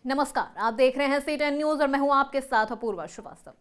नमस्कार, आप देख रहे हैं C10 न्यूज और मैं हूं आपके साथ अपूर्वा श्रीवास्तव।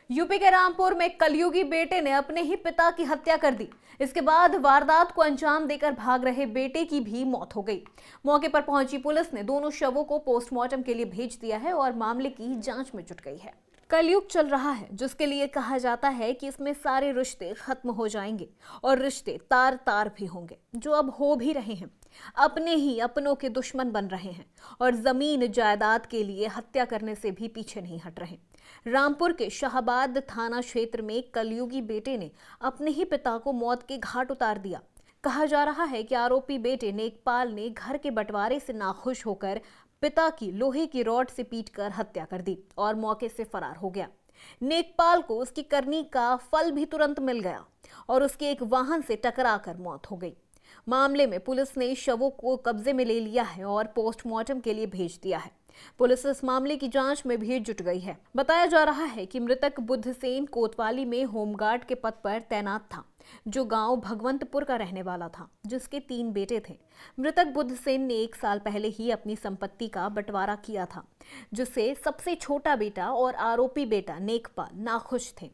यूपी के रामपुर में कलयुगी बेटे ने अपने ही पिता की हत्या कर दी। इसके बाद वारदात को अंजाम देकर भाग रहे बेटे की भी मौत हो गई। मौके पर पहुंची पुलिस ने दोनों शवों को पोस्टमार्टम के लिए भेज दिया है और मामले की जांच में जुट गई है। कलयुग चल रहा है, जिसके लिए कहा जाता है कि इसमें सारे रिश्ते खत्म हो जाएंगे और रिश्ते तार तार भी होंगे, जो अब हो भी रहे हैं। अपने ही अपनों के दुश्मन बन रहे हैं और जमीन जायदाद के लिए हत्या करने से भी पीछे नहीं हट रहे। रामपुर के शाहबाद थाना क्षेत्र में कलयुगी बेटे ने अपने ही पिता को मौत के घाट उतार दिया। कहा जा रहा है कि आरोपी बेटे नेकपाल ने घर के बंटवारे से नाखुश होकर पिता की लोहे की रॉड से पीटकर हत्या कर दी और मौके से फरार हो गया। नेकपाल को उसकी करनी का फल भी तुरंत मिल गया और उसके एक वाहन से टकराकर मौत हो गई। मामले में पुलिस ने शवों को कब्जे में ले लिया है और पोस्टमार्टम के लिए भेज दिया है। पुलिस इस मामले की जांच में भी जुट गई है। बताया जा रहा है कि मृतक बुद्धसेन कोतवाली में होमगार्ड के पद पर तैनात था, जो गांव भगवंतपुर का रहने वाला था, जिसके 3 बेटे थे। मृतक बुद्धसेन ने 1 साल पहले ही अपनी संपत्ति का बंटवारा किया था, जिससे सबसे छोटा बेटा और आरोपी बेटा नेकपाल नाखुश थे।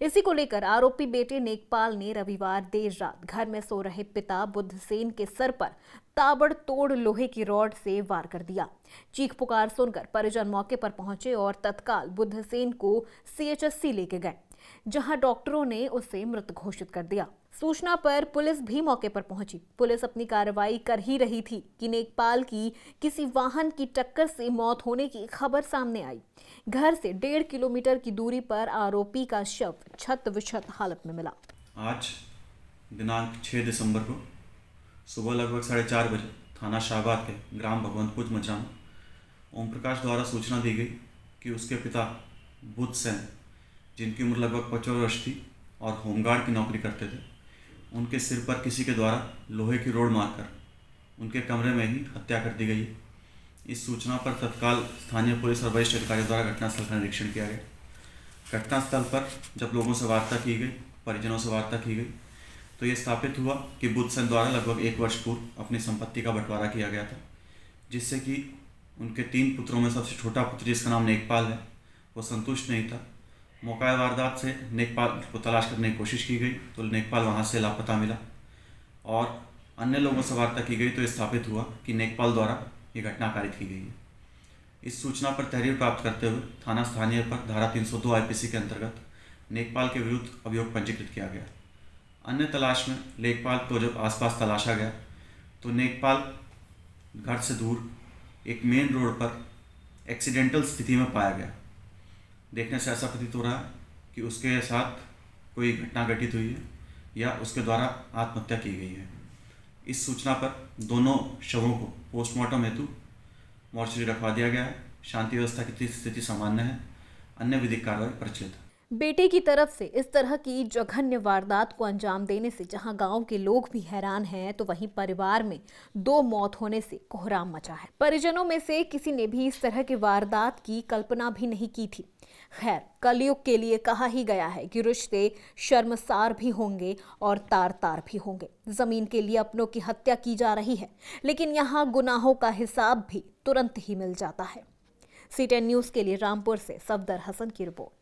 इसी को लेकर आरोपी बेटे नेकपाल ने रविवार देर रात घर में सो रहे पिता बुद्धसेन के सर पर ताबड़तोड़ लोहे की रॉड से वार कर दिया। चीख पुकार सुनकर परिजन मौके पर पहुंचे और तत्काल बुद्धसेन को CHSC लेके गए, जहां डॉक्टरों ने उसे मृत घोषित कर दिया। सूचना पर पुलिस भी मौके पर पहुंची। पुलिस अपनी कार्रवाई कर ही रही थी कि नेकपाल की किसी वाहन की टक्कर से मौत होने की खबर सामने आई। घर से 1.5 किलोमीटर की दूरी पर आरोपी का शव छत विक्षत हालत में मिला। आज दिनांक 6 दिसंबर को सुबह लगभग 4:30 बजे थाना शाहबाद के ग्राम भगवंतपुर मचान ओम प्रकाश द्वारा सूचना दी गई कि उसके पिता बुद्धसेन, जिनकी उम्र लगभग 55 वर्ष थी और होमगार्ड की नौकरी करते थे, उनके सिर पर किसी के द्वारा लोहे की रोड मारकर उनके कमरे में ही हत्या कर दी गई है। इस सूचना पर तत्काल स्थानीय पुलिस और वरिष्ठ अधिकारियों द्वारा घटनास्थल का निरीक्षण किया गया। घटनास्थल पर जब लोगों से वार्ता की गई, परिजनों से वार्ता की गई, तो ये स्थापित हुआ कि बुद्धसेन द्वारा लगभग 1 वर्ष पूर्व अपनी संपत्ति का बंटवारा किया गया था, जिससे कि उनके 3 पुत्रों में सबसे छोटा पुत्र, जिसका नाम नेकपाल है, वो संतुष्ट नहीं था। मौका वारदात से नेकपाल को तलाश करने की कोशिश की गई तो नेकपाल वहाँ से लापता मिला और अन्य लोगों से वार्ता की गई तो स्थापित हुआ कि नेकपाल द्वारा ये घटना कारित की गई है। इस सूचना पर तहरीर प्राप्त करते हुए थाना स्थानीय पर धारा 302 IPC के अंतर्गत नेकपाल के विरुद्ध अभियोग पंजीकृत किया गया। अन्य तलाश में नेकपाल को जब आसपास तलाशा गया तो नेकपाल घर से दूर एक मेन रोड पर एक्सीडेंटल स्थिति में पाया गया। देखने से ऐसा प्रतीत हो रहा है कि उसके साथ कोई घटना घटित हुई है या उसके द्वारा आत्महत्या की गई है। इस सूचना पर दोनों शवों को पोस्टमार्टम हेतु मोर्चरी रखवा दिया गया है। शांति व्यवस्था की स्थिति सामान्य है। अन्य विधिक कार्रवाई प्रचलित है। बेटे की तरफ से इस तरह की जघन्य वारदात को अंजाम देने से जहां गांव के लोग भी हैरान हैं, तो वहीं परिवार में 2 मौत होने से कोहराम मचा है। परिजनों में से किसी ने भी इस तरह की वारदात की कल्पना भी नहीं की थी। खैर, कलयुग के लिए कहा ही गया है कि रिश्ते शर्मसार भी होंगे और तार तार भी होंगे। जमीन के लिए अपनों की हत्या की जा रही है, लेकिन यहाँ गुनाहों का हिसाब भी तुरंत ही मिल जाता है। C10 न्यूज के लिए रामपुर से सफदर हसन की रिपोर्ट।